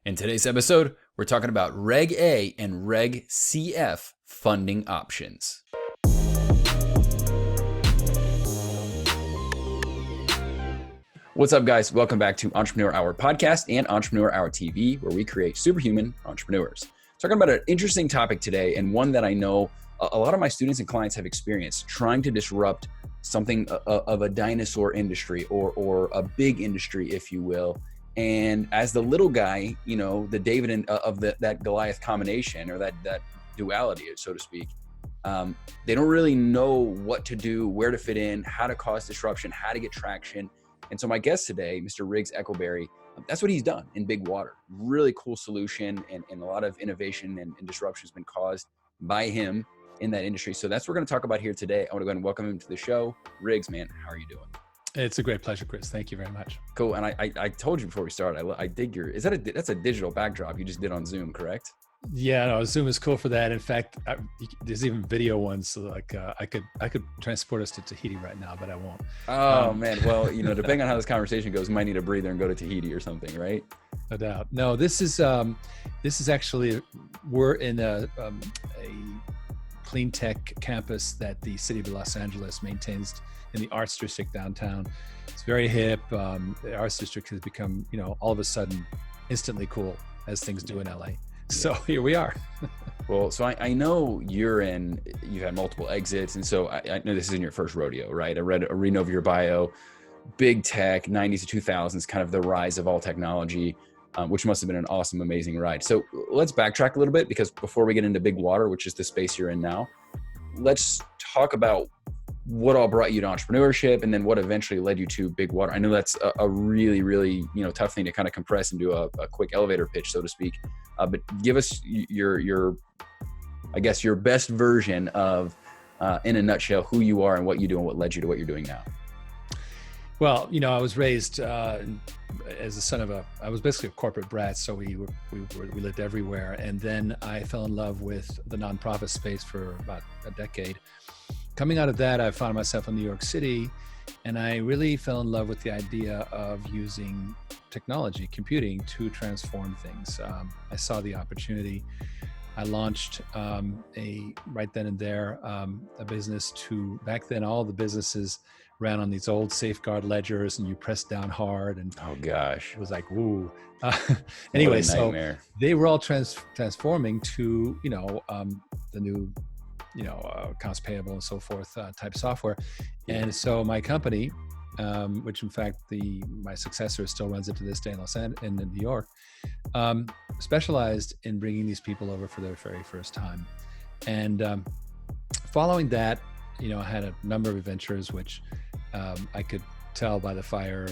In today's episode, we're talking about Reg A and Reg CF funding options. What's up, guys? Welcome back to Entrepreneur Hour Podcast and Entrepreneur Hour TV, where we create superhuman entrepreneurs. Talking about an interesting topic today, and one that I know a lot of my students and clients have experienced, trying to disrupt something of a dinosaur industry or a big industry, if you will. And as the little guy, you know, the David of that Goliath combination, or that duality, so to speak, they don't really know what to do, where to fit in, how to cause disruption, how to get traction. And so my guest today, Mr. Riggs Eckleberry, that's what he's done in big water. Really cool solution, and a lot of innovation and disruption has been caused by him in that industry. So that's what we're going to talk about here today. I want to go ahead and welcome him to the show. Riggs, man, how are you doing? It's a great pleasure, Chris. Thank you very much. Cool. And I told you before we started, I dig your, that's a digital backdrop you just did on Zoom, correct? Yeah, no, Zoom is cool for that. In fact, there's even video ones. So like I could transport us to Tahiti right now, but I won't. Oh man. Well, you know, depending on how this conversation goes, you might need a breather and go to Tahiti or something, right? No doubt. No, this is actually, we're in a clean tech campus that the city of Los Angeles maintains in the Arts District downtown. It's very hip. The Arts District has become, you know, all of a sudden instantly cool, as things do in LA. So here we are. Well, so I know you've had multiple exits. And so I know this isn't your first rodeo, right? I read over your bio, big tech, 90s to 2000s, kind of the rise of all technology, which must have been an awesome, amazing ride. So let's backtrack a little bit, because before we get into big water, which is the space you're in now, let's talk about what all brought you to entrepreneurship, and then what eventually led you to big water. I know that's a really, really, you know, tough thing to kind of compress into a quick elevator pitch, so to speak. But give us your I guess your best version of, in a nutshell, who you are and what you do and what led you to what you're doing now. Well, you know, I was raised as the son of I was basically a corporate brat, so we lived everywhere. And then I fell in love with the nonprofit space for about a decade. Coming out of that, I found myself in New York City, and I really fell in love with the idea of using technology, computing, to transform things. I saw the opportunity. I launched right then and there, a business back then all the businesses ran on these old Safeguard ledgers, and you pressed down hard, and oh gosh, it was like, woo. Anyway, so they were all transforming to, you know, the new, you know, accounts payable and so forth type software. And so my company, which in fact my successor still runs it to this day in New York, specialized in bringing these people over for their very first time. And following that, you know, I had a number of adventures, which I could tell by the fire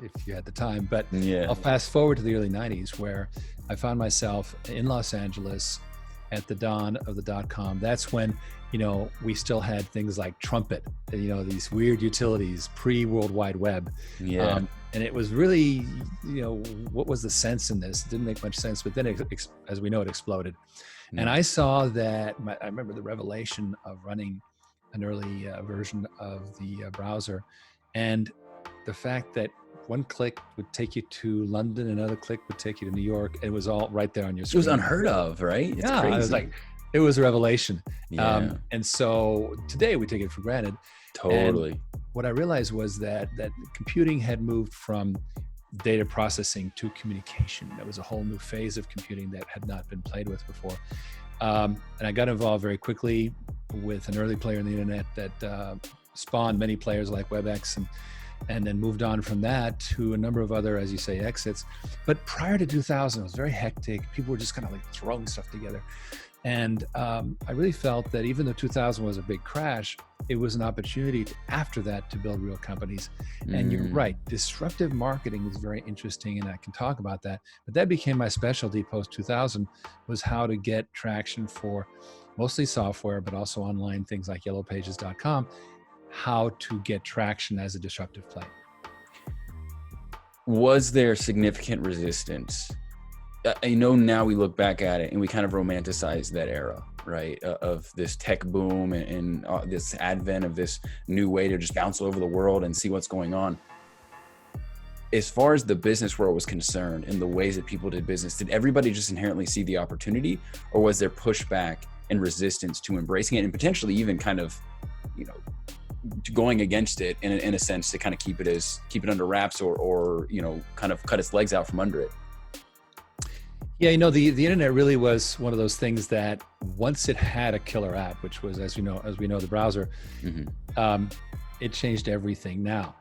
if you had the time. But I'll fast forward to the early 90s, where I found myself in Los Angeles at the dawn of the .com. That's when, you know, we still had things like Trumpet, you know, these weird utilities, pre-World Wide Web. And it was really, you know, what was the sense in this? It didn't make much sense, but then as we know, it exploded. And I saw that, I remember the revelation of running an early version of the browser, and the fact that one click would take you to London, another click would take you to New York. It was all right there on your screen. It was unheard of, right? It's crazy. I was like, it was a revelation. And so today we take it for granted. Totally. And what I realized was that computing had moved from data processing to communication. That was a whole new phase of computing that had not been played with before. And I got involved very quickly with an early player in the internet that spawned many players like WebEx, and then moved on from that to a number of other, as you say, exits. But prior to 2000, it was very hectic. People were just kind of like throwing stuff together. And I really felt that even though 2000 was a big crash, it was an opportunity after that to build real companies. And you're right, disruptive marketing is very interesting, and I can talk about that. But that became my specialty post 2000, was how to get traction for mostly software, but also online things like yellowpages.com, how to get traction as a disruptive play. Was there significant resistance? I know now we look back at it and we kind of romanticize that era, right? Of this tech boom and this advent of this new way to just bounce all over the world and see what's going on. as far as the business world was concerned and the ways that people did business, did everybody just inherently see the opportunity, or was there pushback and resistance to embracing it and potentially even kind of, going against it in a sense to kind of keep it under wraps or kind of cut its legs out from under it? Yeah, the internet really was one of those things that once it had a killer app, which was, as we know, the browser, it changed everything. Now,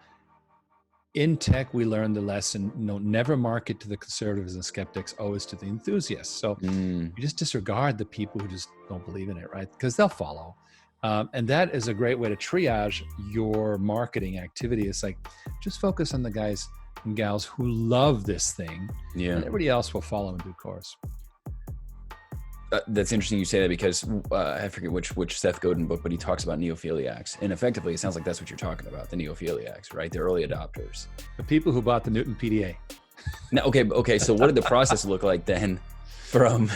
in tech, we learned the lesson, never market to the conservatives and skeptics, always to the enthusiasts. So you just disregard the people who just don't believe in it, right? Because they'll follow. And that is a great way to triage your marketing activity. It's like, just focus on the guys and gals who love this thing, and everybody else will follow in due course. That's interesting you say that, because I forget which Seth Godin book, but he talks about neophiliacs, and effectively it sounds like that's what you're talking about, the neophiliacs, right? The early adopters, the people who bought the Newton PDA. Now, okay. So what did the process look like then from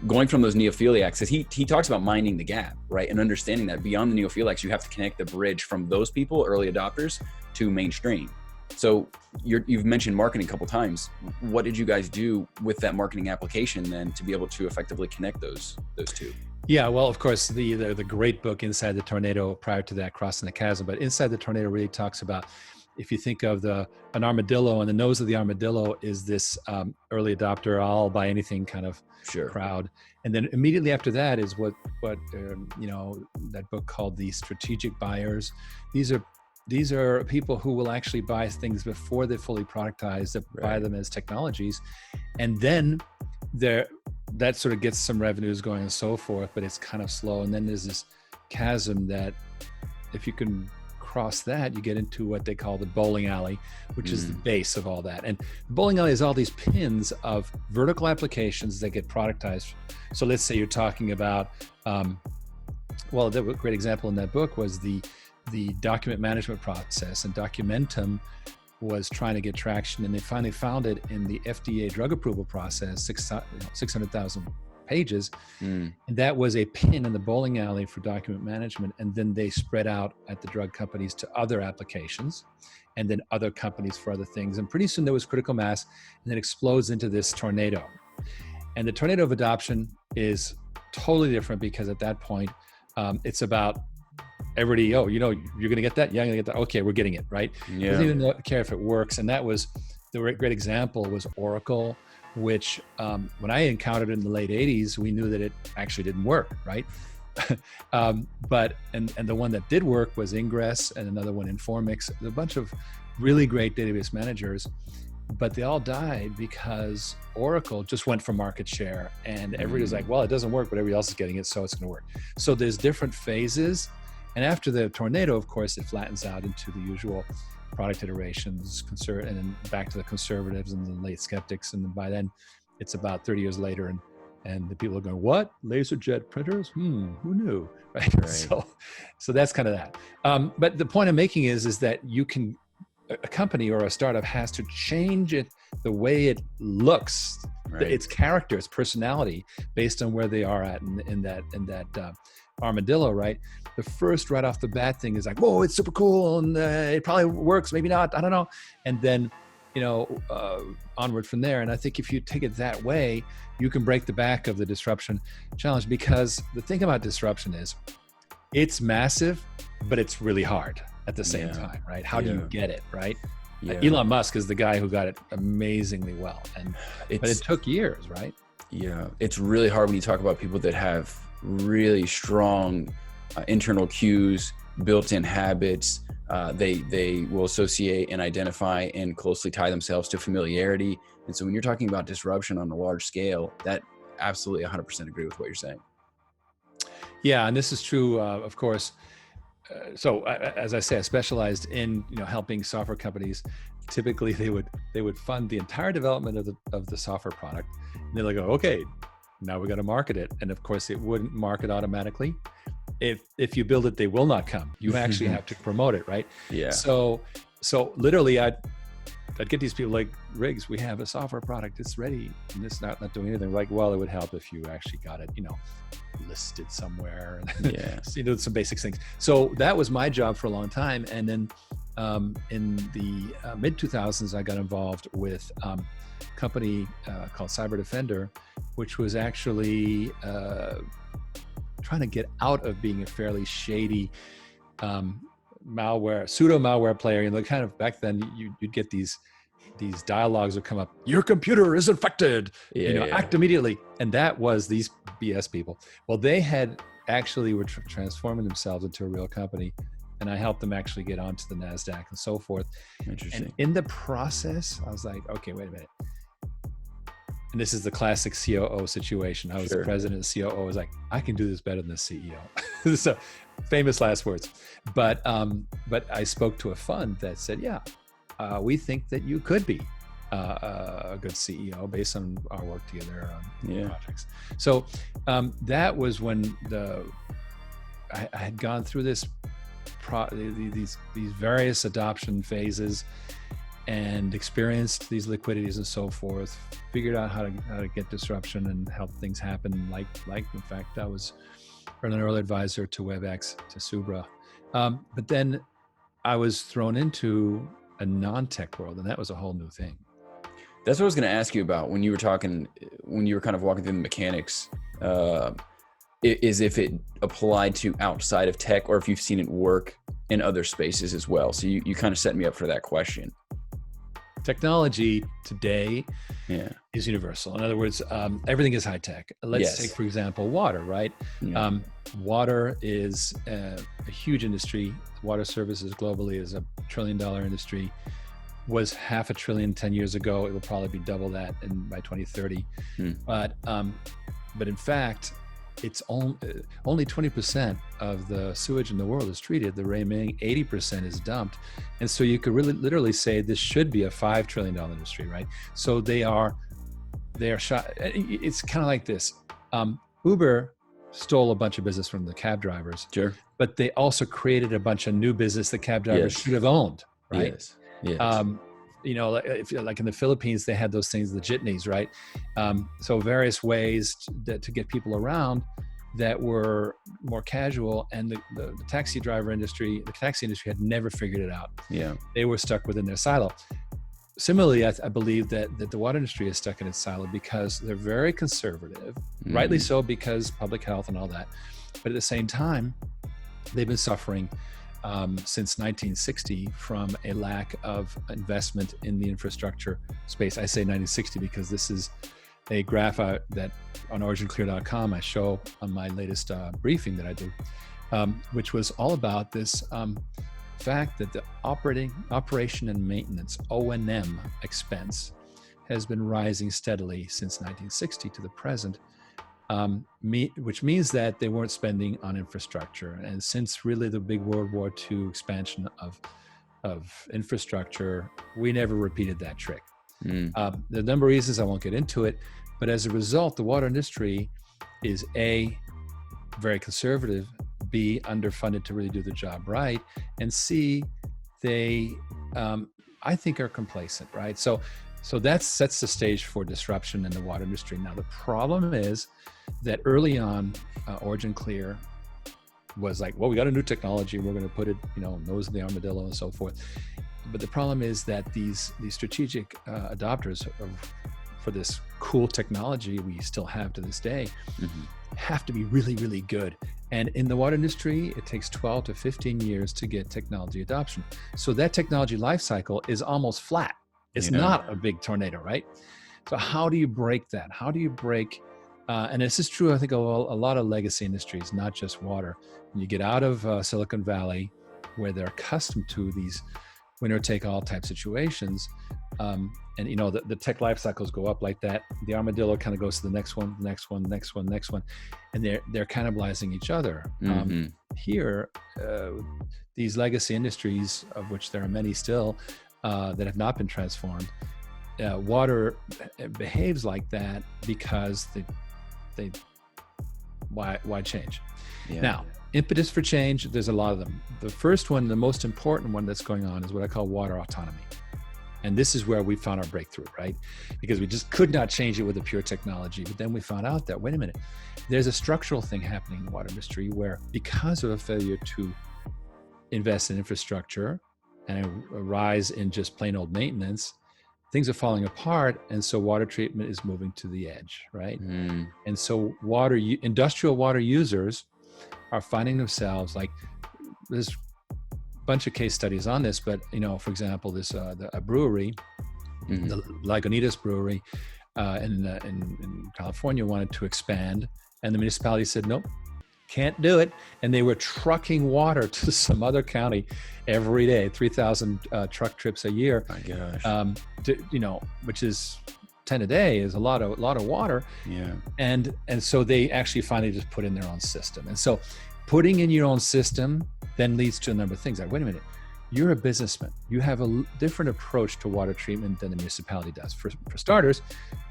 going from those neophiliacs? Because he talks about minding the gap, right? And understanding that beyond the neophiliacs, you have to connect the bridge from those people, early adopters, to mainstream. So you've mentioned marketing a couple times. What did you guys do with that marketing application then to be able to effectively connect those two? Yeah, well, of course, the great book Inside the Tornado, prior to that, Crossing the Chasm, but Inside the Tornado really talks about, if you think of an armadillo, and the nose of the armadillo is this early adopter, I'll buy anything kind of crowd. And then immediately after that is what that book called the strategic buyers. These are people who will actually buy things before they're fully productized, that buy them as technologies. And then that sort of gets some revenues going and so forth, but it's kind of slow. And then there's this chasm that if you can cross that, you get into what they call the bowling alley, which is the base of all that. And the bowling alley is all these pins of vertical applications that get productized. So let's say you're talking about, the great example in that book was the document management process, and Documentum was trying to get traction, and they finally found it in the FDA drug approval process, 600,000 pages. And that was a pin in the bowling alley for document management. And then they spread out at the drug companies to other applications, and then other companies for other things. And pretty soon there was critical mass, and it explodes into this tornado. And the tornado of adoption is totally different, because at that point, it's about everybody, you're going to get that? Yeah, I'm going to get that. Okay, we're getting it, right? Yeah. Doesn't even care if it works. And that was, the great example was Oracle, which when I encountered it in the late 80s, we knew that it actually didn't work, right? But the one that did work was Ingress, and another one Informix, a bunch of really great database managers, but they all died because Oracle just went for market share, and everybody was like, well, it doesn't work, but everybody else is getting it, so it's going to work. So there's different phases. And after the tornado, of course, it flattens out into the usual product iterations, and then back to the conservatives and the late skeptics. And then by then, it's about 30 years later, and the people are going, what? LaserJet printers? Who knew? Right. So that's kind of that. But the point I'm making is that a company or a startup has to change it, the way it looks, its character, its personality, based on where they are at in that armadillo, right? The first right off the bat thing is like, whoa, it's super cool, and it probably works, maybe not, I don't know. And then, onward from there. And I think if you take it that way, you can break the back of the disruption challenge, because the thing about disruption is it's massive, but it's really hard at the same time, right? How do you get it, right? Yeah. Elon Musk is the guy who got it amazingly well, but it took years, right? Yeah, it's really hard when you talk about people that have really strong internal cues, built-in habits. They will associate and identify and closely tie themselves to familiarity. And so when you're talking about disruption on a large scale, that absolutely 100% agree with what you're saying. Yeah, and this is true, of course. So as I say, I specialized in helping software companies. Typically, they would fund the entire development of the software product, and they're like, okay, now we got to market it. And of course, it wouldn't market automatically. If you build it, they will not come. You actually have to promote it, right? Yeah. So literally, I'd get these people like, Riggs, we have a software product, it's ready, and it's not doing anything. Like, well, it would help if you actually got it, listed somewhere. Yeah. Some basic things. So that was my job for a long time. And then in the mid 2000s, I got involved with a company called Cyber Defender, which was actually trying to get out of being a fairly shady pseudo malware player. Kind of back then you'd get these dialogues would come up, your computer is infected, act immediately. And that was these BS people. Well, they had actually were transforming themselves into a real company, and I helped them actually get onto the NASDAQ and so forth. Interesting. And in the process, I was like, okay, wait a minute. And this is the classic COO situation. I was the president and COO. I was like, I can do this better than the CEO. So famous last words. But I spoke to a fund that said, yeah, we think that you could be a good CEO based on our work together on projects. So that was when I had gone through these various adoption phases and experienced these liquidities and so forth, figured out how to get disruption and help things happen. Like in fact, I was an early advisor to WebEx, to Subra. But then I was thrown into a non-tech world, and that was a whole new thing. That's what I was going to ask you about when you were kind of walking through the mechanics, is if it applied to outside of tech or if you've seen it work in other spaces as well. So you kind of set me up for that question. Technology today is universal. In other words, everything is high tech. Let's take, for example, water, right? Yeah. Water is a huge industry. Water services globally is $1 trillion industry. Was $500 billion 10 years ago. It will probably be double that by 2030. But in fact, it's only 20% of the sewage in the world is treated. The remaining 80% is dumped. And so you could really literally say this should be a $5 trillion industry, right? So they are shot. It's kind of like this. Uber stole a bunch of business from the cab drivers. Sure. But they also created a bunch of new business that cab drivers should have owned, right? Yes. Like in the Philippines, they had those things, the jitneys, right? So various ways to get people around that were more casual, and the taxi industry had never figured it out. Yeah, they were stuck within their silo. Similarly, I believe that the water industry is stuck in its silo because they're very conservative, rightly so, because public health and all that. But at the same time, they've been suffering since 1960 from a lack of investment in the infrastructure space. I say 1960 because this is a graph that on originclear.com I show on my latest briefing that I do, which was all about this fact that the operation and maintenance, O&M expense, has been rising steadily since 1960 to the present. Which means that they weren't spending on infrastructure. And since really the big World War II expansion of infrastructure, we never repeated that trick. There are a number of reasons, I won't get into it, but as a result, the water industry is A, very conservative, B, underfunded to really do the job right, and C, they, I think, are complacent, right? So that sets the stage for disruption in the water industry. Now, the problem is that early on, Origin Clear was like, well, we got a new technology, we're going to put it, nose of the armadillo and so forth. But the problem is that these strategic adopters for this cool technology we still have to this day have to be really, really good. And in the water industry, it takes 12 to 15 years to get technology adoption. So that technology life cycle is almost flat. It's not a big tornado, right? So how do you break that? How do you break, and this is true, I think, of a lot of legacy industries, not just water. When you get out of Silicon Valley, where they're accustomed to these winner-take-all type situations, and the tech life cycles go up like that. The armadillo kind of goes to the next one, next one, next one, next one, and they're cannibalizing each other. Here, these legacy industries, of which there are many still, that have not been transformed, water behaves like that because why change? Now, impetus for change, there's a lot of them. The first one, the most important one that's going on, is what I call water autonomy. And this is where we found our breakthrough, right? Because we just could not change it with the pure technology. But then we found out that, wait a minute, there's a structural thing happening in the water industry where, because of a failure to invest in infrastructure and a rise in just plain old maintenance, things are falling apart. And so water treatment is moving to the edge, right? And so industrial water users are finding themselves like, there's bunch of case studies on this, but for example, a brewery, the Lagunitas Brewery in California wanted to expand, and the municipality said nope, can't do it, and they were trucking water to some other county every day, 3,000 truck trips a year. My gosh, which is 10 a day is a lot of water. Yeah, and so they actually finally just put in their own system, and so putting in your own system then leads to a number of things. Like, wait a minute, you're a businessman. You have a different approach to water treatment than the municipality does. For starters,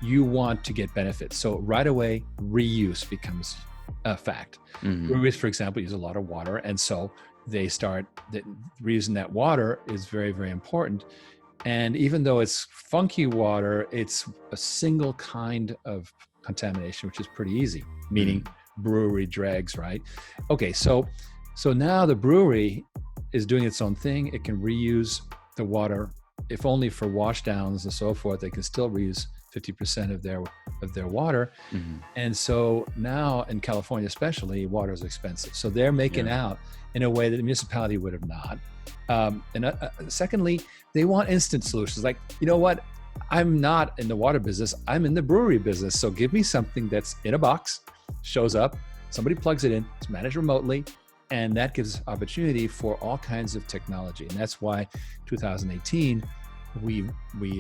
you want to get benefits. So right away, reuse becomes a fact. Breweries, for example, use a lot of water. And so they start reusing that water is very, very important. And even though it's funky water, it's a single kind of contamination, which is pretty easy, meaning brewery dregs, right? Okay, so now the brewery is doing its own thing. It can reuse the water, if only for wash downs and so forth. They can still reuse 50% of their water. And so now in California especially, water is expensive. So they're making out in a way that the municipality would have not. Secondly, they want instant solutions. Like, you know what? I'm not in the water business. I'm in the brewery business. So give me something that's in a box, shows up, somebody plugs it in, it's managed remotely, and that gives opportunity for all kinds of technology. And that's why 2018, we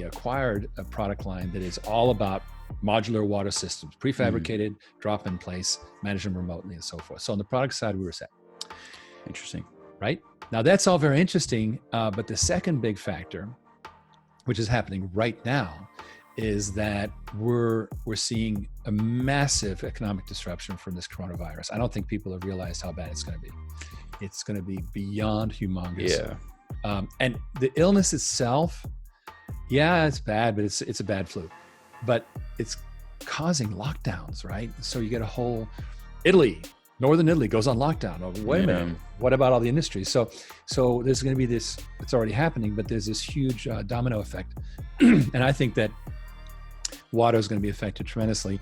acquired a product line that is all about modular water systems, prefabricated, drop in place, manage them remotely, and so forth. So on the product side, we were set. Interesting. Right? Now that's all very interesting, but the second big factor, which is happening right now, is that we're seeing a massive economic disruption from this coronavirus. I don't think people have realized how bad it's going to be. It's going to be beyond humongous. Yeah. And the illness itself, it's bad, but it's a bad flu. But it's causing lockdowns, right? So you get a whole northern Italy goes on lockdown. Oh, wait a minute, what about all the industries? So there's going to be this, it's already happening, but there's this huge domino effect. And I think that water is going to be affected tremendously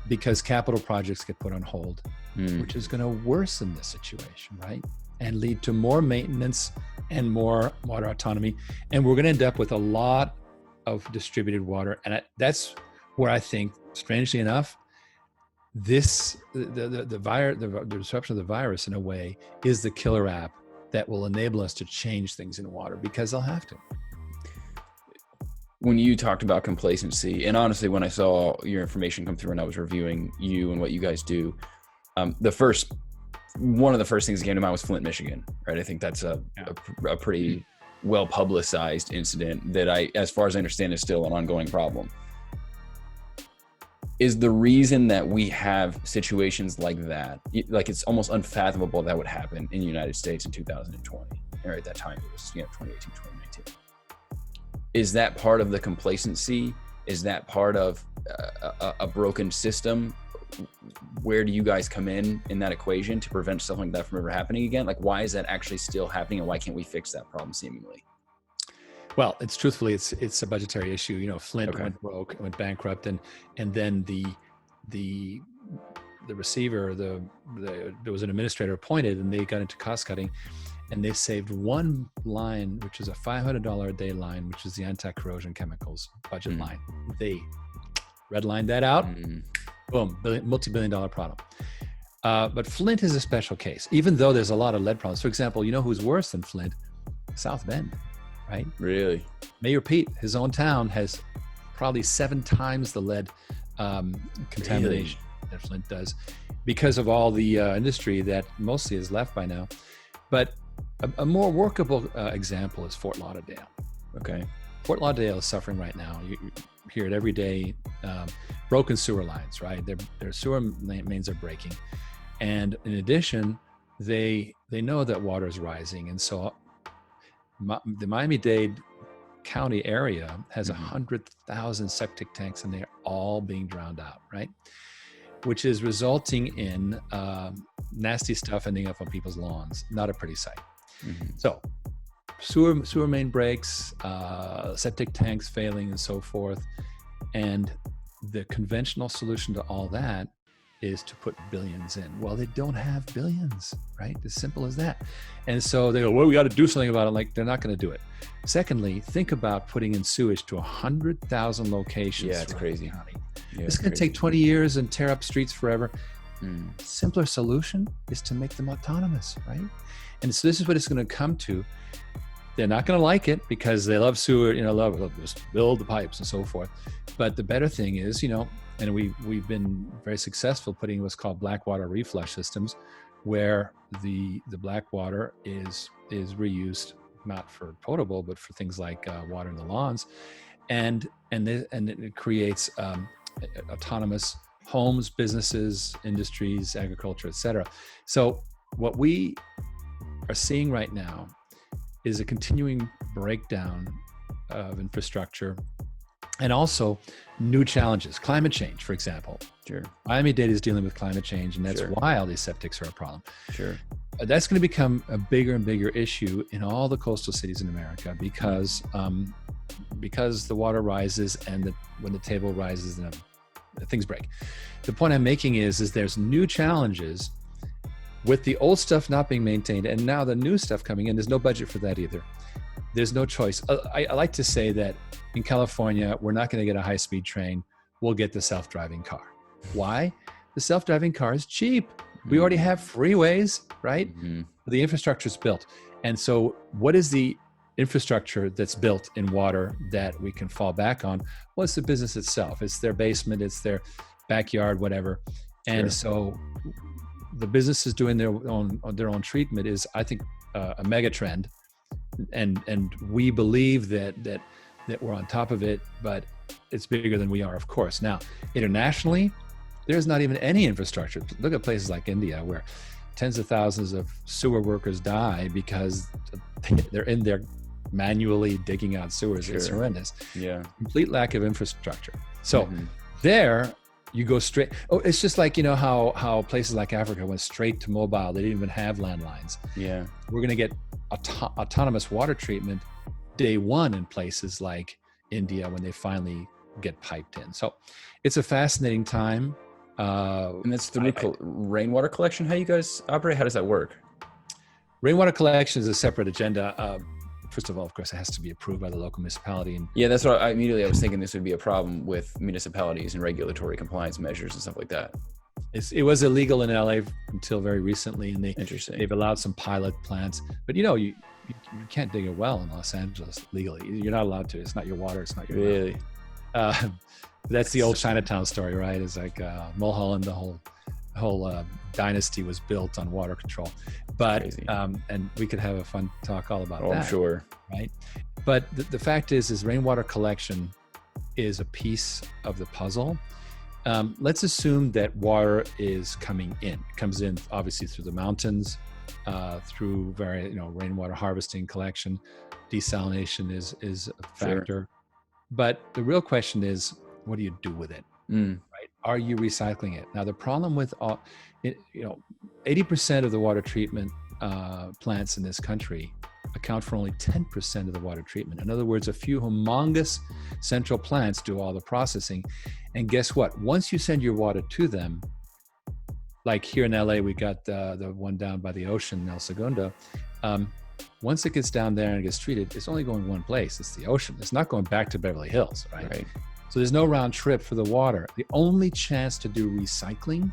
because capital projects get put on hold, which is going to worsen the situation, right? And lead to more maintenance and more water autonomy. And we're going to end up with a lot of distributed water. And that's where I think, strangely enough, the disruption of the virus, in a way, is the killer app that will enable us to change things in water, because they'll have to. When you talked about complacency, and honestly, when I saw your information come through and I was reviewing you and what you guys do, one of the first things that came to mind was Flint, Michigan, right? I think that's a pretty well publicized incident that as far as I understand, is still an ongoing problem. Is the reason that we have situations like that, like it's almost unfathomable that would happen in the United States in 2020, or at that time it was 2018, 2019. Is that part of the complacency? Is that part of a broken system? Where do you guys come in that equation to prevent something like that from ever happening again? Like, why is that actually still happening, and why can't we fix that problem seemingly? Well, it's a budgetary issue. Flint went broke, went bankrupt, and then the receiver, there was an administrator appointed, and they got into cost cutting, and they saved one line, which is a $500 a day line, which is the anti-corrosion chemicals budget line. They redlined that out. Boom, multi-billion-dollar problem. But Flint is a special case, even though there's a lot of lead problems. For example, you know who's worse than Flint? South Bend, right? Really? Mayor Pete, his own town, has probably 7 times the lead contamination that Flint does, because of all the industry that mostly is left by now. But a more workable example is Fort Lauderdale. Okay. Fort Lauderdale is suffering right now. You hear it every day. Broken sewer lines, right? Their sewer mains are breaking. And in addition, they know that water is rising. And so the Miami-Dade county area has 100,000 septic tanks, and they're all being drowned out, right? Which is resulting in nasty stuff ending up on people's lawns. Not a pretty sight. So sewer main breaks, septic tanks failing, and so forth. And the conventional solution to all that is to put billions in. Well, they don't have billions, right? As simple as that. And so they go, well, we got to do something about it. Like, they're not going to do it. Secondly, think about putting in sewage to 100,000 locations. Yeah, it's crazy. Yeah, it's going to take 20 years and tear up streets forever. Simpler solution is to make them autonomous, right? And so this is what it's going to come to. They're not going to like it because they love sewer, love just build the pipes and so forth. But the better thing is, and we've been very successful putting what's called black water reflush systems, where the black water is reused not for potable, but for things like water in the lawns, and it creates autonomous homes, businesses, industries, agriculture, etc. So what we are seeing right now is a continuing breakdown of infrastructure, and also new challenges. Climate change, for example. Sure. Miami-Dade is dealing with climate change, and that's why all these septics are a problem. Sure. That's going to become a bigger and bigger issue in all the coastal cities in America because the water rises, and when the table rises, then things break. The point I'm making is there's new challenges with the old stuff not being maintained, and now the new stuff coming in. There's no budget for that either. There's no choice. I like to say that in California, we're not going to get a high-speed train. We'll get the self-driving car. Why? The self-driving car is cheap. We already have freeways, right? The infrastructure is built. And so what is the infrastructure that's built in water that we can fall back on? Well, it's the business itself. It's their basement, it's their backyard, whatever. And so the businesses doing their own treatment is, I think, a mega trend. And we believe that we're on top of it, but it's bigger than we are, of course. Now, internationally, there's not even any infrastructure. Look at places like India, where tens of thousands of sewer workers die because they're in there manually digging out sewers. It's horrendous. Yeah. Complete lack of infrastructure. So there you go straight. Oh, it's just like, how places like Africa went straight to mobile. They didn't even have landlines. Yeah. We're going to get autonomous water treatment day one in places like India when they finally get piped in. So it's a fascinating time. And that's through rainwater collection. How you guys operate? How does that work? Rainwater collection is a separate agenda. First of all, of course, it has to be approved by the local municipality. And yeah, that's what I was thinking. This would be a problem with municipalities and regulatory compliance measures and stuff like that. It was illegal in LA until very recently, and they've allowed some pilot plants. But you can't dig a well in Los Angeles legally. You're not allowed to. It's not your water. It's not your really. That's the old Chinatown story, right? It's like Mulholland, the whole dynasty was built on water control. But and we could have a fun talk all about that. I'm sure. Right. But the fact is rainwater collection is a piece of the puzzle. Let's assume that water is coming in. It comes in obviously through the mountains, through rainwater harvesting, collection, desalination is a factor. Sure. But the real question is, what do you do with it? Right? Are you recycling it? Now, the problem with 80% of the water treatment plants in this country account for only 10% of the water treatment. In other words, a few humongous central plants do all the processing. And guess what? Once you send your water to them, like here in LA, we got the one down by the ocean, El Segundo. Once it gets down there and gets treated, it's only going one place. It's the ocean. It's not going back to Beverly Hills, right? So there's no round trip for the water. The only chance to do recycling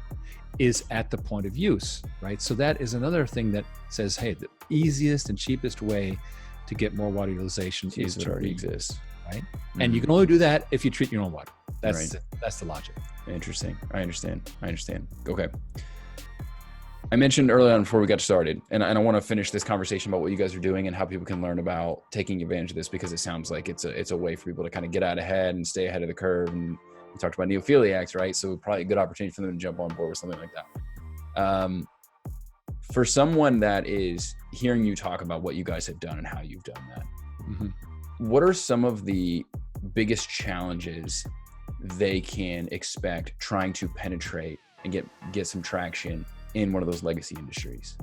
is at the point of use, right? So that is another thing that says, hey, the easiest and cheapest way to get more water utilization is to already exists, right? And you can only do that if you treat your own water. That's that's the logic. Interesting. I understand. Okay. I mentioned early on before we got started, and I want to finish this conversation about what you guys are doing and how people can learn about taking advantage of this, because it sounds like it's a way for people to kind of get out ahead and stay ahead of the curve. And we talked about neophiliacs, right? So probably a good opportunity for them to jump on board with something like that. For someone that is hearing you talk about what you guys have done and how you've done that, what are some of the biggest challenges they can expect trying to penetrate and get some traction in one of those legacy industries?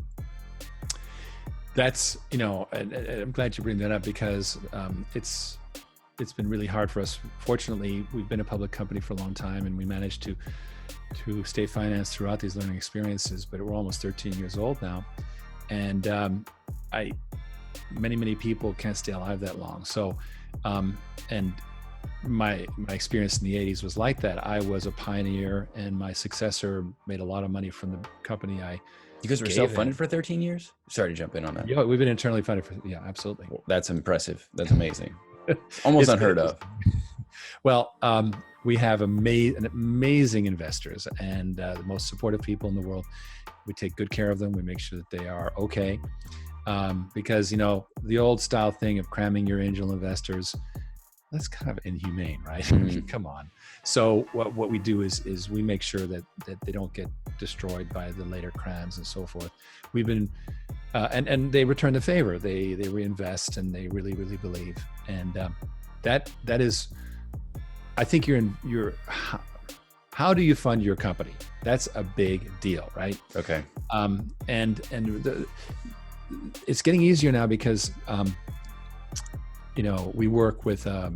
That's, I'm glad you bring that up, because it's been really hard for us. Fortunately, we've been a public company for a long time, and we managed to stay financed throughout these learning experiences, but we're almost 13 years old now. And many people can't stay alive that long. So, and my experience in the 80s was like that. I was a pioneer, and my successor made a lot of money from the company You guys were self-funded for 13 years? Sorry to jump in on that. Yeah, we've been internally funded for, absolutely. Well, that's impressive. That's amazing. Almost unheard of. Well, we have amazing investors, and the most supportive people in the world. We take good care of them. We make sure that they are okay. Because, the old style thing of cramming your angel investors, that's kind of inhumane, right? Mm. Come on. So what we do is we make sure that they don't get destroyed by the later crams and so forth. We've been, and they return the favor. They reinvest, and they really, really believe. And that is, I think how do you fund your company? That's a big deal, right? Okay. It's getting easier now because, we work with a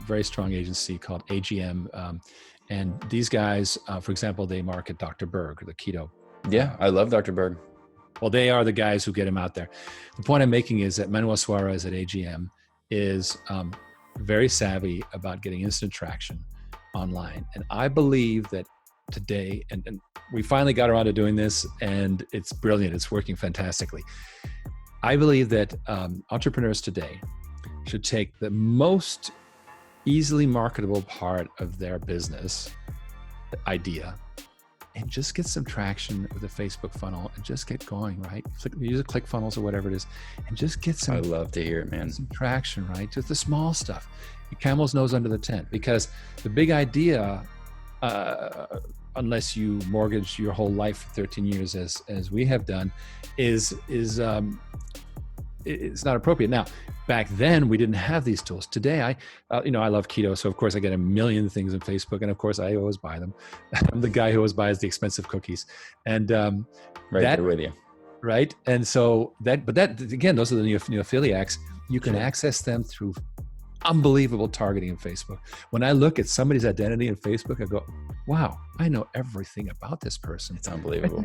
very strong agency called AGM. And these guys, for example, they market Dr. Berg, the keto. Yeah, I love Dr. Berg. Well, they are the guys who get him out there. The point I'm making is that Manuel Suarez at AGM is very savvy about getting instant traction online. And I believe that today, and we finally got around to doing this, and it's brilliant. It's working fantastically. I believe that entrepreneurs today should take the most easily marketable part of their business idea and just get some traction with a Facebook funnel and just get going, right? Use ClickFunnels or whatever it is, and just get some. I love to hear it, man. Some traction, right? Just the small stuff. Camel's nose under the tent, because the big idea, unless you mortgage your whole life for 13 years, as we have done, is it's not appropriate. Now, back then we didn't have these tools. Today, I love keto, so of course I get a million things on Facebook, and of course I always buy them. I'm the guy who always buys the expensive cookies, and right there with you, right? And so that again, those are the neophiliacs. You can access them through unbelievable targeting in Facebook. When I look at somebody's identity in Facebook, I go, wow, I know everything about this person. It's unbelievable.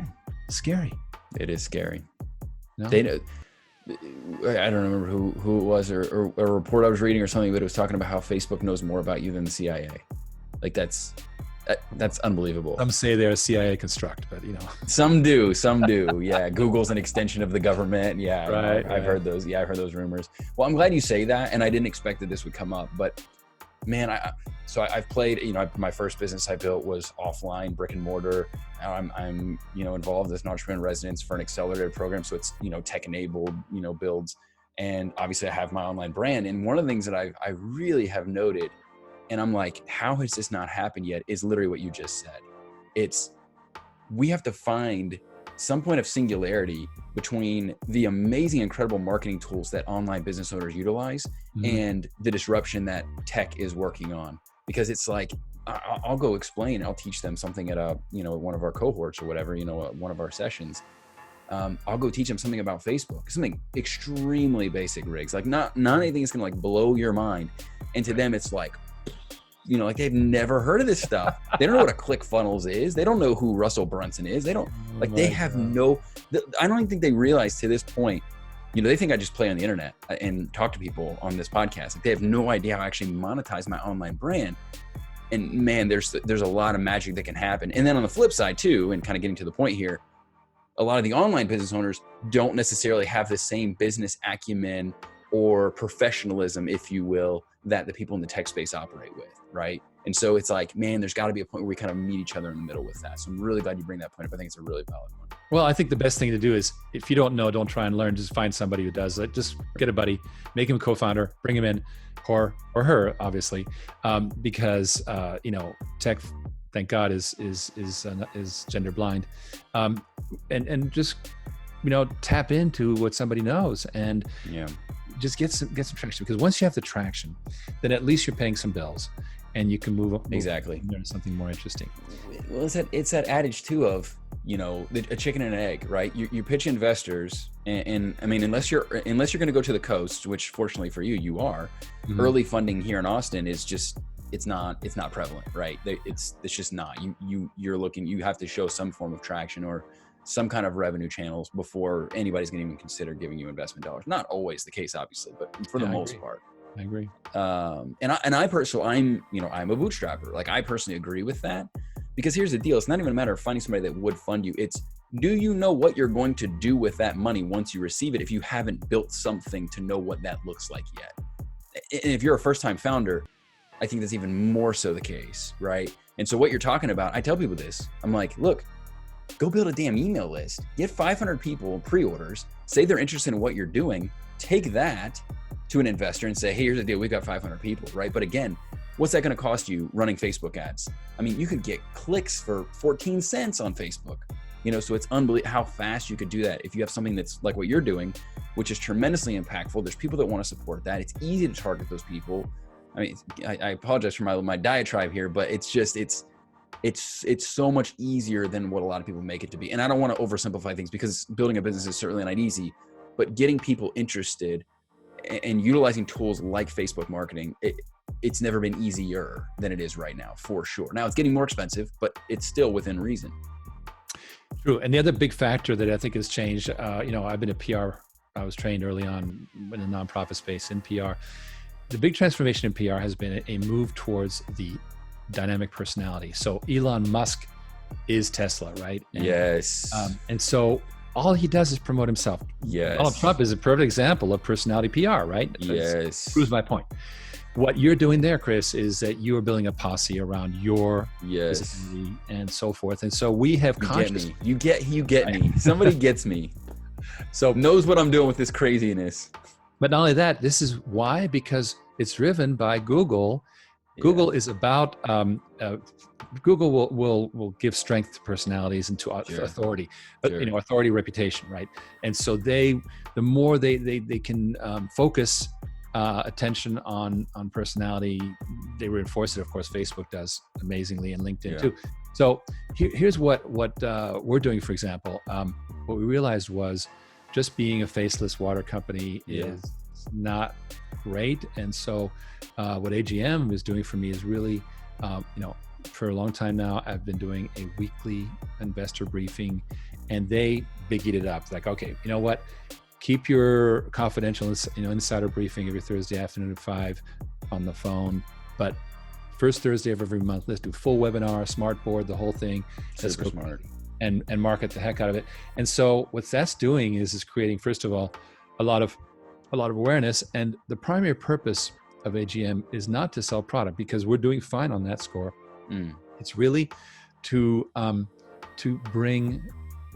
Scary. It is scary. No? They know. I don't remember who it was or a report I was reading or something, but it was talking about how Facebook knows more about you than the CIA. Like that's unbelievable. Some say they're a CIA construct, but some do. Yeah, Google's an extension of the government. Yeah, right. I've heard those. Yeah, I've heard those rumors. Well, I'm glad you say that, and I didn't expect that this would come up. But man, I've played. My first business I built was offline, brick and mortar. Now I'm involved as an entrepreneur in residence for an accelerated program, so it's tech enabled builds, and obviously I have my online brand. And one of the things that I really have noted, and I'm like, how has this not happened yet, is literally what you just said. We have to find some point of singularity between the amazing, incredible marketing tools that online business owners utilize and the disruption that tech is working on. Because it's like, I'll go explain, I'll teach them something at one of our cohorts or whatever, one of our sessions. I'll go teach them something about Facebook, something extremely basic, Riggs, like not anything that's gonna blow your mind. And to them, it's like, they've never heard of this stuff. They don't know what a ClickFunnels is. They don't know who Russell Brunson is. They don't they have no, I don't even think they realize to this point, they think I just play on the internet and talk to people on this podcast. Like, they have no idea how I actually monetize my online brand. And man, there's a lot of magic that can happen. And then on the flip side too, and kind of getting to the point here, a lot of the online business owners don't necessarily have the same business acumen or professionalism, if you will, that the people in the tech space operate with, right? And so it's like, man, there's got to be a point where we kind of meet each other in the middle with that. So I'm really glad you bring that point up. I think it's a really valid one. Well, I think the best thing to do is, if you don't know, don't try and learn. Just find somebody who does it. Just get a buddy, make him a co-founder, bring him in, or her, obviously, because tech, thank God, is gender blind, and just tap into what somebody knows. And just get some traction, because once you have the traction, then at least you're paying some bills and you can move exactly into something more interesting. Well, it's that adage too of, a chicken and an egg, right? You pitch investors, and I mean, unless you're going to go to the coast, which fortunately for you are, early funding here in Austin is just, it's not prevalent, right? It's just not. You have to show some form of traction or some kind of revenue channels before anybody's going to even consider giving you investment dollars. Not always the case, obviously, but for the most part. I agree. I'm a bootstrapper. Like, I personally agree with that, because here's the deal. It's not even a matter of finding somebody that would fund you. It's, do you know what you're going to do with that money once you receive it, if you haven't built something to know what that looks like yet? And if you're a first-time founder, I think that's even more so the case, right? And so what you're talking about, I tell people this. I'm like, look, go build a damn email list. Get 500 people pre-orders, say they're interested in what you're doing, take that to an investor and say, hey, here's the deal. We've got 500 people, right? But again, what's that going to cost you running Facebook ads? I mean, you could get clicks for 14 cents on Facebook, so it's unbelievable how fast you could do that. If you have something that's like what you're doing, which is tremendously impactful, there's people that want to support that. It's easy to target those people. I mean, I apologize for my diatribe here, but it's just, it's so much easier than what a lot of people make it to be. And I don't want to oversimplify things, because building a business is certainly not easy, but getting people interested and utilizing tools like Facebook marketing, it's never been easier than it is right now, for sure. Now it's getting more expensive, but it's still within reason. True. And the other big factor that I think has changed, I've been a PR, I was trained early on in the nonprofit space in PR. The big transformation in PR has been a move towards the dynamic personality. So Elon Musk is Tesla, right? Yes. And so all he does is promote himself. Yes. Donald Trump is a perfect example of personality PR, right? Yes. Proves my point. What you're doing there, Chris, is that you are building a posse around your visibility and so forth. And so we have consciously. You get me. Somebody gets me. So knows what I'm doing with this craziness. But not only that, this is why, because it's driven by Google. Google is about, Google will give strength to personalities and to authority, but authority, reputation, right? And so the more they can focus attention on personality, they reinforce it. Of course, Facebook does amazingly, and LinkedIn too. So here's what we're doing, for example. What we realized was just being a faceless water company is not great. And so what AGM is doing for me is really, for a long time now, I've been doing a weekly investor briefing, and they biggied it up. Like, okay, you know what? Keep your confidential, insider briefing every Thursday afternoon at 5 on the phone. But first Thursday of every month, let's do full webinar, smart board, the whole thing. Let's go smart and market the heck out of it. And so what that's doing is creating, first of all, a lot of awareness. And the primary purpose of AGM is not to sell product, because we're doing fine on that score. It's really to bring.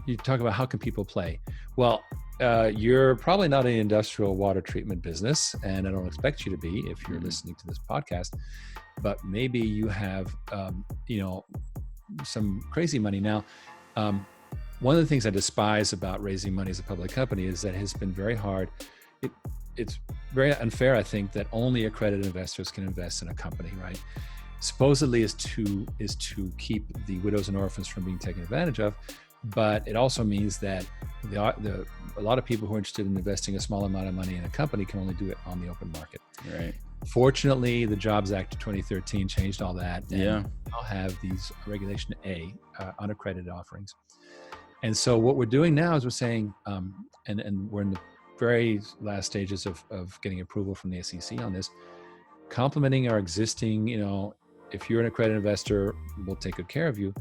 You talk about how can people play. Well, you're probably not in the industrial water treatment business, and I don't expect you to be if you're listening to this podcast, but maybe you have, some crazy money. Now, one of the things I despise about raising money as a public company is that it has been very hard. It's very unfair, I think, that only accredited investors can invest in a company, right? Supposedly is to keep the widows and orphans from being taken advantage of. But it also means that a lot of people who are interested in investing a small amount of money in a company can only do it on the open market. Right. Fortunately, the Jobs Act of 2013 changed all that. And yeah. I'll have these Regulation A, unaccredited offerings. And so what we're doing now is we're saying, and we're in the very last stages of getting approval from the SEC on this, complementing our existing, if you're an accredited investor, we'll take good care of you.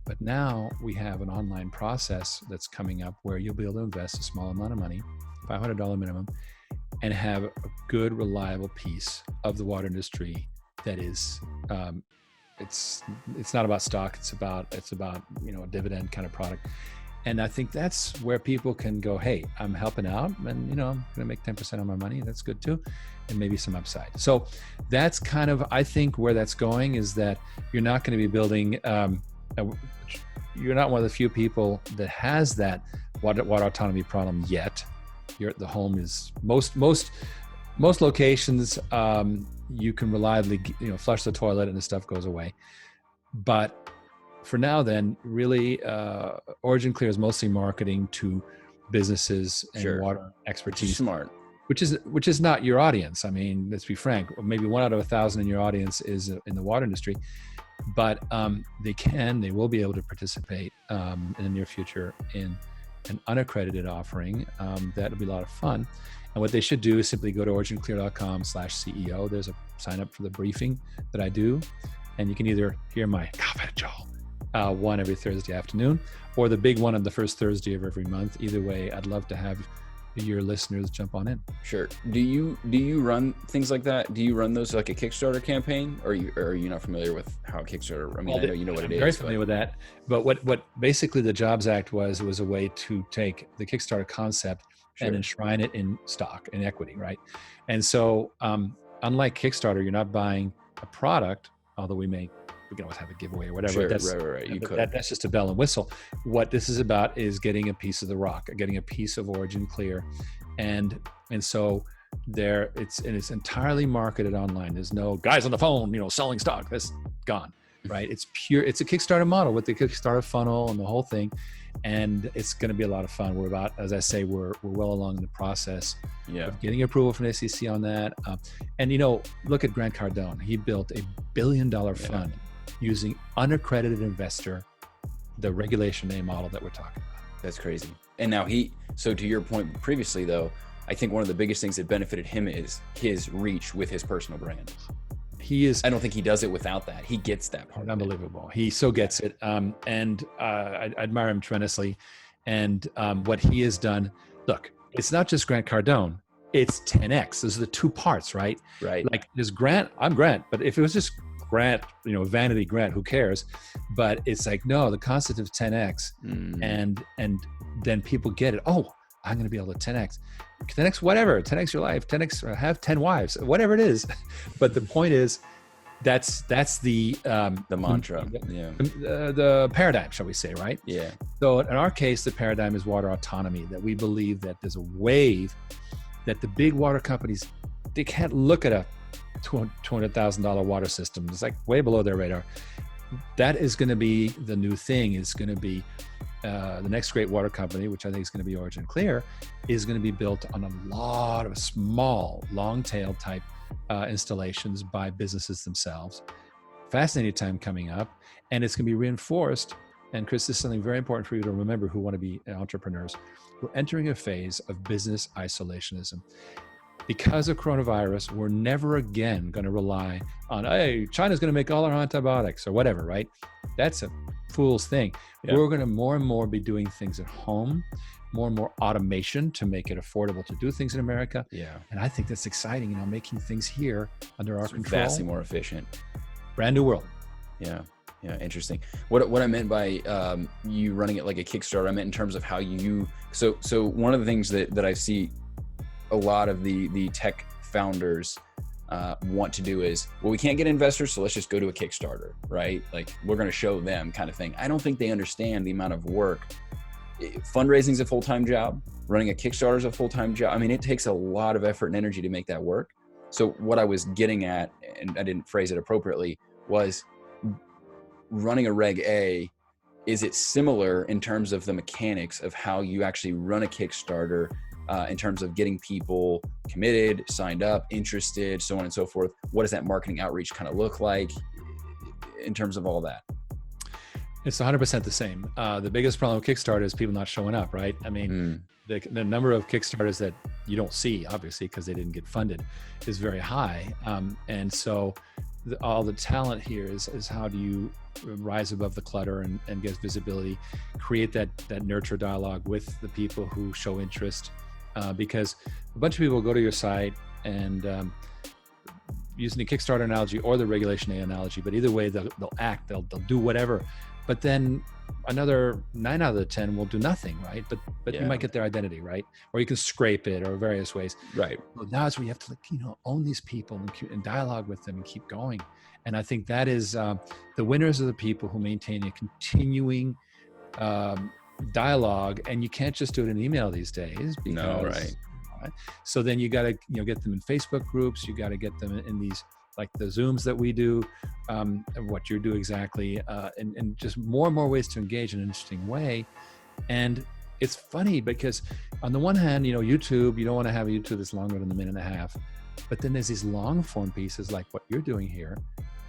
But now we have an online process that's coming up where you'll be able to invest a small amount of money, $500 minimum, and have a good, reliable piece of the water industry that is, it's not about stock. It's about a dividend kind of product. And I think that's where people can go, hey, I'm helping out, and I'm going to make 10% on my money. That's good too, and maybe some upside. So that's kind of, I think, where that's going, is that you're not going to be building. You're not one of the few people that has that water autonomy problem yet. the home is most locations. You can reliably, flush the toilet and the stuff goes away. But for now, then, really, Origin Clear is mostly marketing to businesses and water expertise. Smart. Which is not your audience. I mean, let's be frank. Maybe 1 out of 1,000 in your audience is in the water industry, but they will be able to participate in the near future in an unaccredited offering. That'll be a lot of fun. And what they should do is simply go to originclear.com/CEO. There's a sign up for the briefing that I do, and you can either hear my confidential one every Thursday afternoon, or the big one on the first Thursday of every month. Either way, I'd love to have your listeners jump on in. Sure. Do you run things like that? Do you run those like a Kickstarter campaign, or are you not familiar with how Kickstarter? I mean, I know you know what it is. Very familiar with that. But what basically the Jobs Act was a way to take the Kickstarter concept and enshrine it in stock and equity, right? And so, unlike Kickstarter, you're not buying a product, although we can always have a giveaway or whatever. That's just a bell and whistle. What this is about is getting a piece of the rock, getting a piece of Origin Clear, and so it's entirely marketed online. There's no guys on the phone, selling stock. That's gone, right? It's a Kickstarter model with the Kickstarter funnel and the whole thing, and it's going to be a lot of fun. We're about, as I say, we're well along in the process of getting approval from the SEC on that. And look at Grant Cardone. He built $1 billion fund using unaccredited investor, the Regulation A model that we're talking about. That's crazy. And now so to your point previously though, I think one of the biggest things that benefited him is his reach with his personal brand. I don't think he does it without that. He gets that part. Unbelievable. He so gets it. And I admire him tremendously. And what he has done, look, it's not just Grant Cardone, it's 10X. Those are the two parts, right? Right. Like there's Grant, I'm Grant, but if it was just Grant, vanity Grant, who cares? But it's like, no, the concept of 10X, and then people get it. Oh, I'm going to be able to 10X whatever, 10X your life, 10X have 10 wives, whatever it is. But the point is, that's the mantra, the paradigm, shall we say, right? Yeah. So in our case, the paradigm is water autonomy. That we believe that there's a wave that the big water companies, they can't look at a $200,000 water system. It's like way below their radar. That is going to be the new thing. It's going to be the next great water company, which I think is going to be Origin Clear, is going to be built on a lot of small, long tail type installations by businesses themselves. Fascinating time coming up, and it's going to be reinforced. And Chris, this is something very important for you to remember who want to be entrepreneurs. We're entering a phase of business isolationism. Because of coronavirus, we're never again going to rely on, hey, China's going to make all our antibiotics or whatever, right? That's a fool's thing. Yeah. We're going to more and more be doing things at home, more and more automation to make it affordable to do things in America. Yeah. And I think that's exciting, making things here under our control. Vastly more efficient. Brand new world. Yeah. Yeah. Interesting. What I meant by you running it like a Kickstarter, I meant in terms of how so one of the things that I see a lot of the tech founders want to do is, well, we can't get investors, so let's just go to a Kickstarter, right? Like we're going to show them kind of thing. I don't think they understand the amount of work. Fundraising is a full-time job. Running a Kickstarter is a full-time job. I mean, it takes a lot of effort and energy to make that work. So what I was getting at, and I didn't phrase it appropriately, was running a Reg A. Is it similar in terms of the mechanics of how you actually run a Kickstarter? In terms of getting people committed, signed up, interested, so on and so forth? What does that marketing outreach kind of look like in terms of all that? It's 100% the same. The biggest problem with Kickstarter is people not showing up, right? I mean, the number of Kickstarters that you don't see, obviously, because they didn't get funded, is very high. And so all the talent here is how do you rise above the clutter and get visibility, create that nurture dialogue with the people who show interest. Because a bunch of people go to your site and using the Kickstarter analogy or the Regulation A analogy, but either way, they'll act, they'll do whatever. But then another 9 out of the 10 will do nothing, right? But you might get their identity, right? Or you can scrape it or various ways. Right. Well, now it's where you have to own these people and dialogue with them and keep going. And I think that is the winners are the people who maintain a continuing dialogue, and you can't just do it in email these days because Right? So then you got to, get them in Facebook groups. You got to get them in these, like the Zooms that we do, and what you do exactly, and just more and more ways to engage in an interesting way. And it's funny because on the one hand, YouTube, you don't want to have a YouTube that's longer than a minute and a half, but then there's these long form pieces like what you're doing here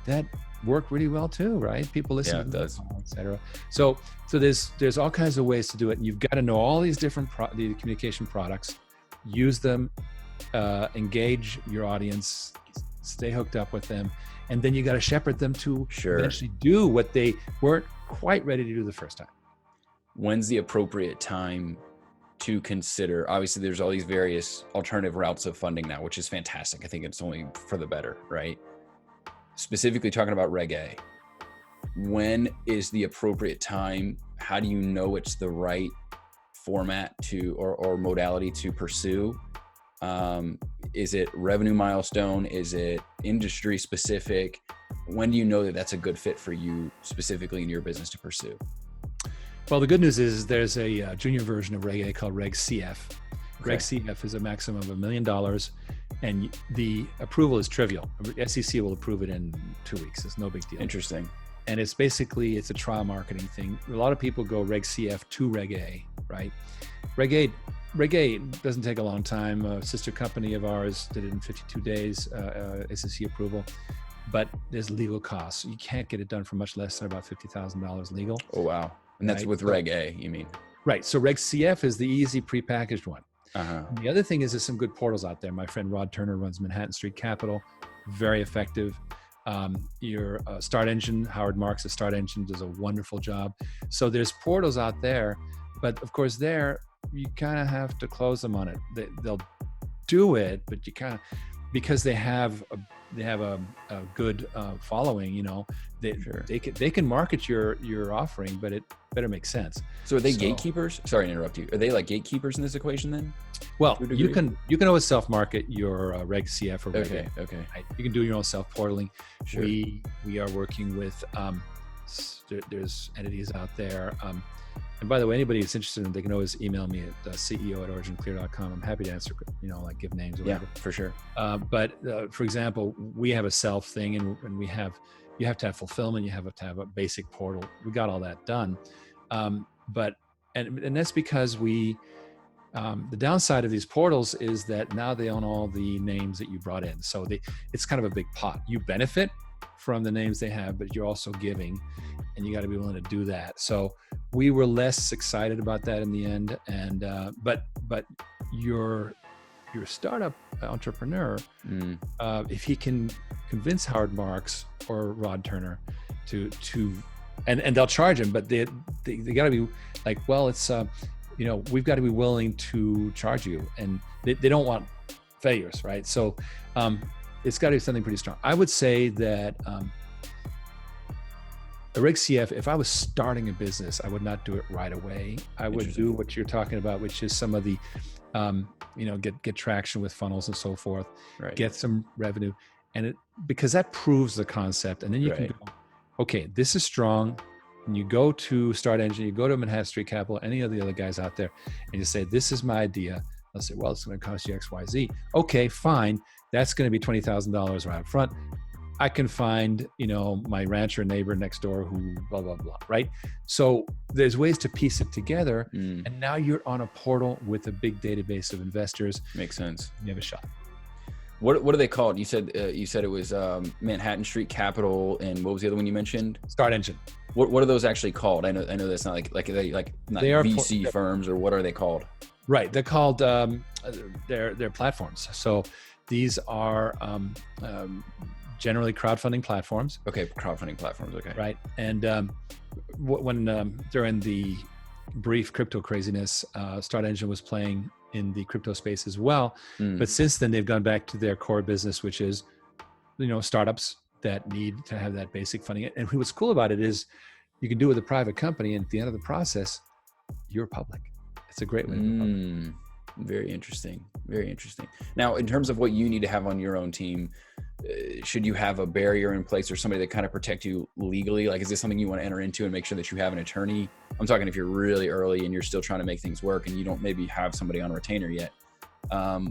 that work really well too, right? People listen to them, et cetera. So there's all kinds of ways to do it. And you've got to know all these different the communication products, use them, engage your audience, stay hooked up with them. And then you got to shepherd them to eventually do what they weren't quite ready to do the first time. When's the appropriate time to consider? Obviously, there's all these various alternative routes of funding now, which is fantastic. I think it's only for the better, right? Specifically talking about Reg A, when is the appropriate time? How do you know it's the right format to or modality to pursue? Is it revenue milestone? Is it industry specific? When do you know that that's a good fit for you specifically in your business to pursue? Well, the good news is there's a junior version of Reg A called Reg CF. Okay. Reg CF is a maximum of $1 million, and the approval is trivial. SEC will approve it in 2 weeks. It's no big deal. Interesting. And it's basically, it's a trial marketing thing. A lot of people go Reg CF to Reg A, right? Reg A doesn't take a long time. A sister company of ours did it in 52 days, SEC approval. But there's legal costs. You can't get it done for much less than about $50,000 legal. Oh, wow. And that's with Reg A, you mean? Right. So Reg CF is the easy prepackaged one. Uh-huh. The other thing is there's some good portals out there. My friend Rod Turner runs Manhattan Street Capital, very effective. Your Start Engine, Howard Marks at Start Engine does a wonderful job. So there's portals out there, but of course there, you kind of have to close them on it. They'll do it, but you kind of, because they have a good following, they can market your offering, but it better make sense. So are they gatekeepers? Sorry to interrupt you. Are they like gatekeepers in this equation then? Well, you can always self-market your Reg CF or Reg A. Okay. Right? You can do your own self-portaling. Sure. We are working with there's entities out there. And by the way, anybody who's interested in, they can always email me at ceo@originclear.com. I'm happy to answer, like give names or whatever. Yeah, for sure. But for example, we have a self thing, and you have to have fulfillment. You have to have a basic portal. We got all that done. But that's because the downside of these portals is that now they own all the names that you brought in. So it's kind of a big pot. You benefit from the names they have, but you're also giving, and you got to be willing to do that. So we were less excited about that in the end. And but your startup entrepreneur, if he can convince Howard Marks or Rod Turner to and they'll charge him, but they got to be like, well, it's we've got to be willing to charge you, and they don't want failures, right? So it's got to be something pretty strong. I would say that the Reg CF, if I was starting a business, I would not do it right away. I would do what you're talking about, which is some of the get traction with funnels and so forth, right. Get some revenue, and because that proves the concept, and then you can go, okay, this is strong. And you go to Start Engine, you go to Manhattan Street Capital, any of the other guys out there, and you say, this is my idea. They'll say, well, it's going to cost you X, Y, Z. Okay, fine. That's going to be $20,000 right up front. I can find, my rancher neighbor next door who blah, blah, blah, right? So there's ways to piece it together. And now you're on a portal with a big database of investors. Makes sense. You have a shot. What are they called? You said it was Manhattan Street Capital, and what was the other one you mentioned? Start Engine. What are those actually called? I know that's not like they are VC firms, or what are they called? Right, they're called they're platforms. So these are generally crowdfunding platforms. Okay, crowdfunding platforms. Okay, right. And when during the brief crypto craziness, Start Engine was playing in the crypto space as well. But since then, they've gone back to their core business, which is, startups that need to have that basic funding. And what's cool about it is you can do it with a private company, and at the end of the process, you're public. It's a great way to be public. Very interesting. Very interesting. Now, in terms of what you need to have on your own team, should you have a barrier in place or somebody that kind of protect you legally? Like, is this something you want to enter into and make sure that you have an attorney? I'm talking if you're really early and you're still trying to make things work and you don't maybe have somebody on retainer yet.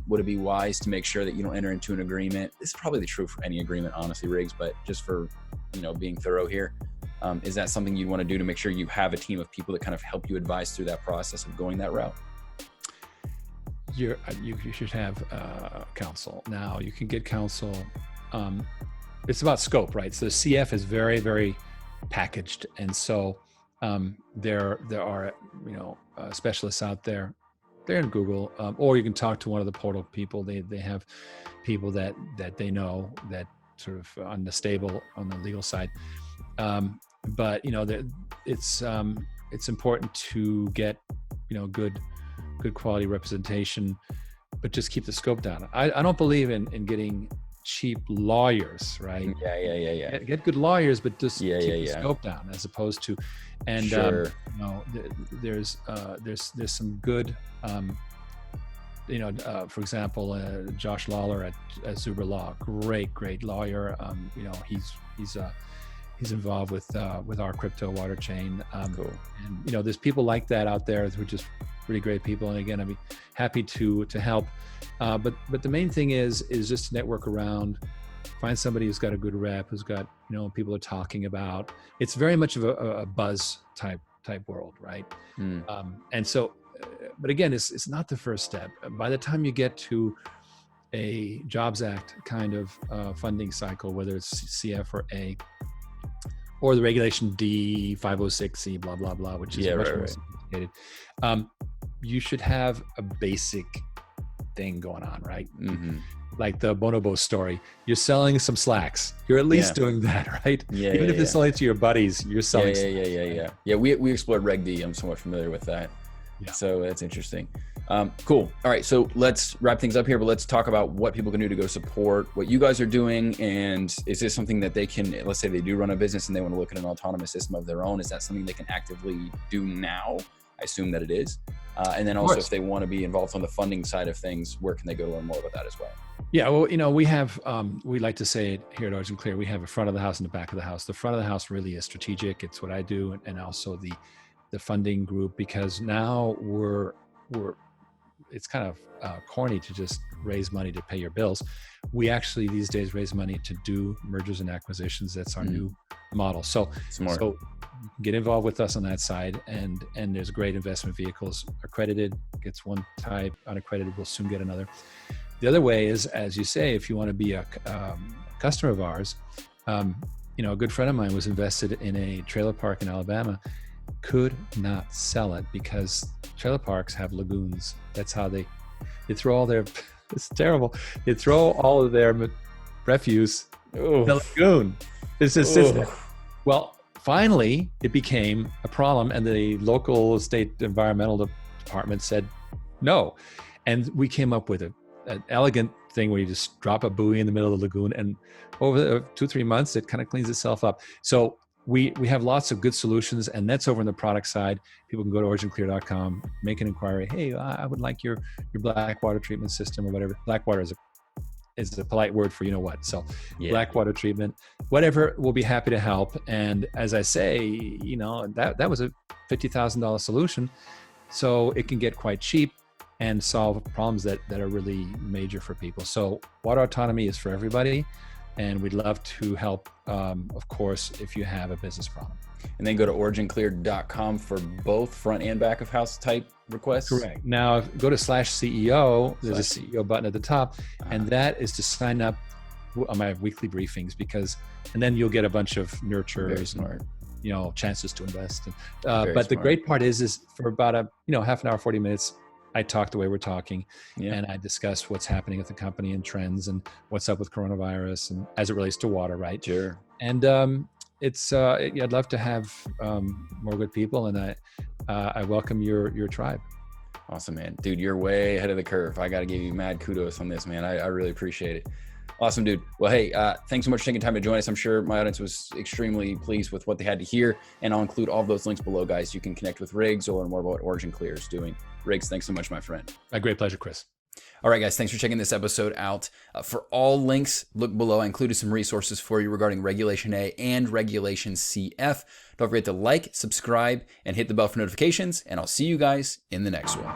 Would it be wise to make sure that you don't enter into an agreement? This is probably the truth for any agreement, honestly, Riggs, but just for, being thorough here. Is that something you'd want to do to make sure you have a team of people that kind of help you advise through that process of going that route? You should have counsel. Now you can get counsel. It's about scope, right? So the CF is very, very packaged. And so there are, specialists out there. They're in Google, or you can talk to one of the portal people. They have people that they know that sort of on the legal side. But it's important to get good quality representation, but just keep the scope down. I don't believe in getting cheap lawyers, right? Yeah. Get good lawyers, but just keep the scope down, as opposed to, and sure. There's some good, for example, Josh Lawler at Zuber Law, great lawyer. He's involved with our crypto water chain. Cool. And there's people like that out there who are just really great people. And again, I'd be happy to help. But the main thing is just to network around, find somebody who's got a good rep, who's got people are talking about. It's very much of a buzz type world, right? And so, but again, it's not the first step. By the time you get to a Jobs Act kind of funding cycle, whether it's CF or A, or the regulation D, 506C, blah, blah, blah, which is much more sophisticated. You should have a basic thing going on, right? Mm-hmm. Like the Bonobo story. You're selling some slacks. You're at least doing that, right? Even if it's only to your buddies, you're selling slacks. Yeah, we explored Reg D. I'm somewhat familiar with that. Yeah. So that's interesting. Cool. All right. So let's wrap things up here, but let's talk about what people can do to go support what you guys are doing. And is this something that they can, let's say they do run a business and they want to look at an autonomous system of their own. Is that something they can actively do now? I assume that it is. And then also if they want to be involved on the funding side of things, where can they go to learn more about that as well? Yeah, well, we have, we like to say it here at Origin Clear, we have a front of the house and the back of the house. The front of the house really is strategic. It's what I do. And also the funding group, because now it's kind of corny to just raise money to pay your bills. We actually these days raise money to do mergers and acquisitions. That's our new model. So get involved with us on that side, and there's great investment vehicles. Accredited gets one type, unaccredited will soon get another. The other way is, as you say, if you want to be a customer of ours, a good friend of mine was invested in a trailer park in Alabama, could not sell it because trailer parks have lagoons. That's how they throw all their, it's terrible. They throw all of their refuse in the lagoon. It's just sits there. Well, finally it became a problem, and the local state environmental department said no. And we came up with an elegant thing where you just drop a buoy in the middle of the lagoon, and over the 2-3 months, it kind of cleans itself up. So we have lots of good solutions, and that's over on the product side. People can go to originclear.com, make an inquiry. Hey, I would like your black water treatment system or whatever. Black water is a polite word for what. So black water treatment, whatever, we'll be happy to help. And as I say, that was a $50,000 solution. So it can get quite cheap and solve problems that are really major for people. So water autonomy is for everybody. And we'd love to help, of course, if you have a business problem. And then go to originclear.com for both front and back of house type requests? Correct. Now, go to /CEO. There's a CEO button at the top, and that is to sign up on my weekly briefings, and then you'll get a bunch of nurtures and, chances to invest. But the great part is for about half an hour, 40 minutes, I talk the way we're talking, and I discuss what's happening with the company and trends and what's up with coronavirus and as it relates to water, right? Sure. And I'd love to have more good people, and I welcome your tribe. Awesome, man. Dude, you're way ahead of the curve. I got to give you mad kudos on this, man. I really appreciate it. Awesome, dude. Well, hey, thanks so much for taking time to join us. I'm sure my audience was extremely pleased with what they had to hear, and I'll include all of those links below, guys. You can connect with Riggs or learn more about what Origin Clear is doing. Riggs, thanks so much, my friend. A great pleasure, Chris. All right, guys, thanks for checking this episode out. For all links, look below. I included some resources for you regarding Regulation A and Regulation CF. Don't forget to like, subscribe, and hit the bell for notifications, and I'll see you guys in the next one.